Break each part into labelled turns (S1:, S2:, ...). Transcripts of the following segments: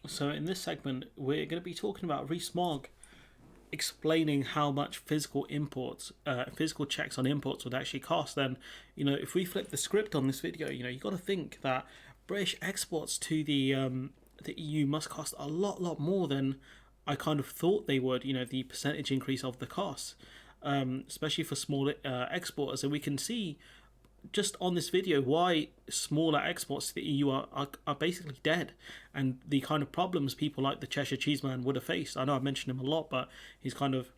S1: So in this segment, we're going to be talking about Rees-Mogg explaining how much physical checks on imports would actually cost. Then, if we flip the script on this video, you got to think that British exports to the EU must cost a lot more than I kind of thought they would. The percentage increase of the costs, especially for smaller exporters, and we can see just on this video why smaller exports to the EU are basically dead, and the kind of problems people like the Cheshire Cheeseman would have faced. I know I've mentioned him a lot, but he's kind of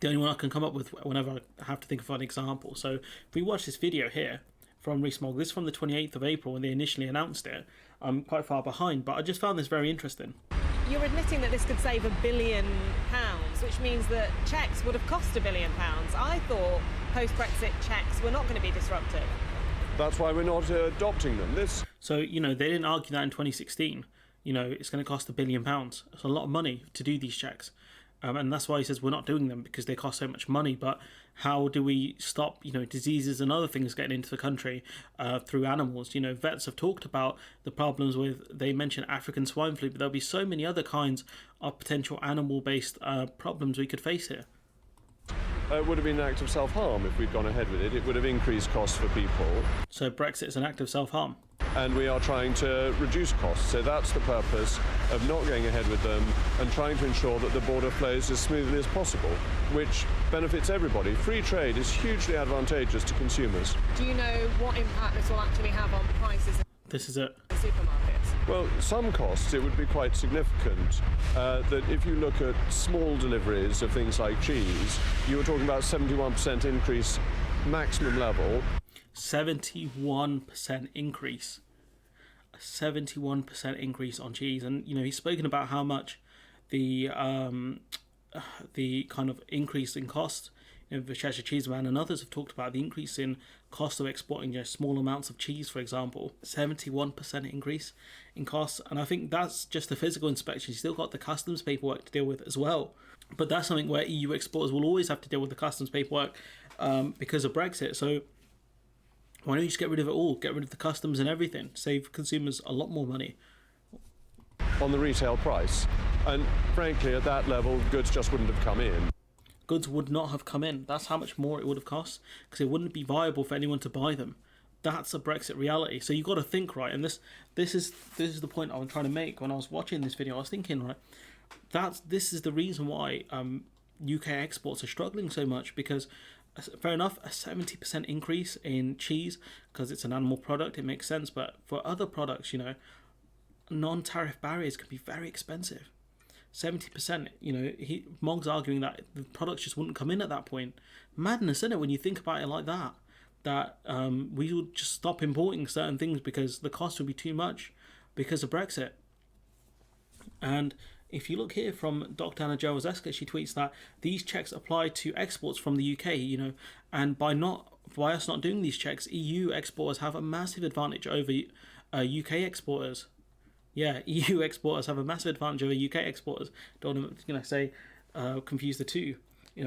S1: the only one I can come up with whenever I have to think of an example. So if we watch this video here from Rees-Mogg, this is from the 28th of April when they initially announced it. I'm quite far behind, but I just found this very interesting.
S2: You're admitting that this could save £1 billion, which means that checks would have cost £1 billion. I thought post-Brexit checks were not going to be disruptive.
S3: That's why we're not adopting them.
S1: So, they didn't argue that in 2016. It's going to cost £1 billion. It's a lot of money to do these checks. And that's why he says we're not doing them, because they cost so much money. But how do we stop, diseases and other things getting into the country through animals? Vets have talked about the problems with, they mentioned African swine flu, but there'll be so many other kinds of potential animal-based problems we could face here.
S3: It would have been an act of self-harm if we'd gone ahead with it. It would have increased costs for people.
S1: So Brexit is an act of self-harm.
S3: And we are trying to reduce costs. So that's the purpose of not going ahead with them and trying to ensure that the border flows as smoothly as possible, which benefits everybody. Free trade is hugely advantageous to consumers.
S2: Do you know what impact this will actually have on prices
S1: This is it.
S2: in supermarkets?
S3: Well, some costs, it would be quite significant. That if you look at small deliveries of things like cheese, you were talking about 71% increase maximum level.
S1: 71% increase. A 71% increase on cheese. And, he's spoken about how much the kind of increase in cost. The Cheshire Cheeseman and others have talked about the increase in cost of exporting small amounts of cheese, for example. 71% increase in costs. And I think that's just the physical inspection. You've still got the customs paperwork to deal with as well. But that's something where EU exporters will always have to deal with the customs paperwork because of Brexit. So why don't you just get rid of it all? Get rid of the customs and everything. Save consumers a lot more money.
S3: On the retail price. And frankly, at that level, goods just wouldn't have come in.
S1: Goods would not have come in. That's how much more it would have cost, because it wouldn't be viable for anyone to buy them. That's a Brexit reality. So you've got to think, right? And this is the point I was trying to make when I was watching this video. I was thinking, right, this is the reason why UK exports are struggling so much, because fair enough, a 70% increase in cheese, because it's an animal product, it makes sense. But for other products, non-tariff barriers can be very expensive. 70%, Mogg's arguing that the products just wouldn't come in at that point. Madness, isn't it, when you think about it like that? That we would just stop importing certain things because the cost would be too much because of Brexit. And if you look here from Dr. Anna Jowazeska, she tweets that these checks apply to exports from the UK, and by us not doing these checks, EU exporters have a massive advantage over UK exporters. Yeah, EU exporters have a massive advantage over UK exporters. Don't want to say confuse the two.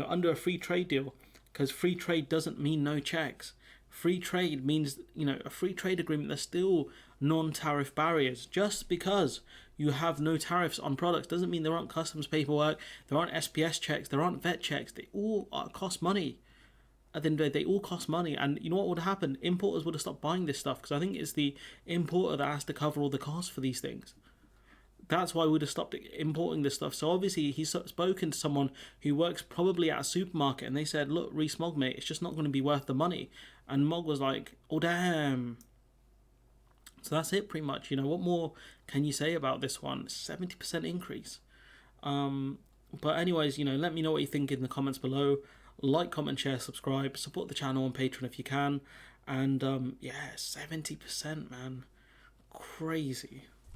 S1: Under a free trade deal, because free trade doesn't mean no checks. Free trade means, a free trade agreement, there's still non-tariff barriers. Just because you have no tariffs on products doesn't mean there aren't customs paperwork, there aren't SPS checks, there aren't vet checks. They all cost money. At the end of the day, they all cost money. And you know what would have happened? Importers would have stopped buying this stuff, because I think it's the importer that has to cover all the costs for these things. That's why we would have stopped importing this stuff. So obviously he's spoken to someone who works probably at a supermarket, and they said, look, Rees-Mogg, mate, it's just not going to be worth the money. And Mogg was like, oh, damn. So that's it pretty much. What more can you say about this one? 70% increase. But anyways, let me know what you think in the comments below. Like, comment, share, subscribe, support the channel on Patreon if you can. And 70%, man. Crazy.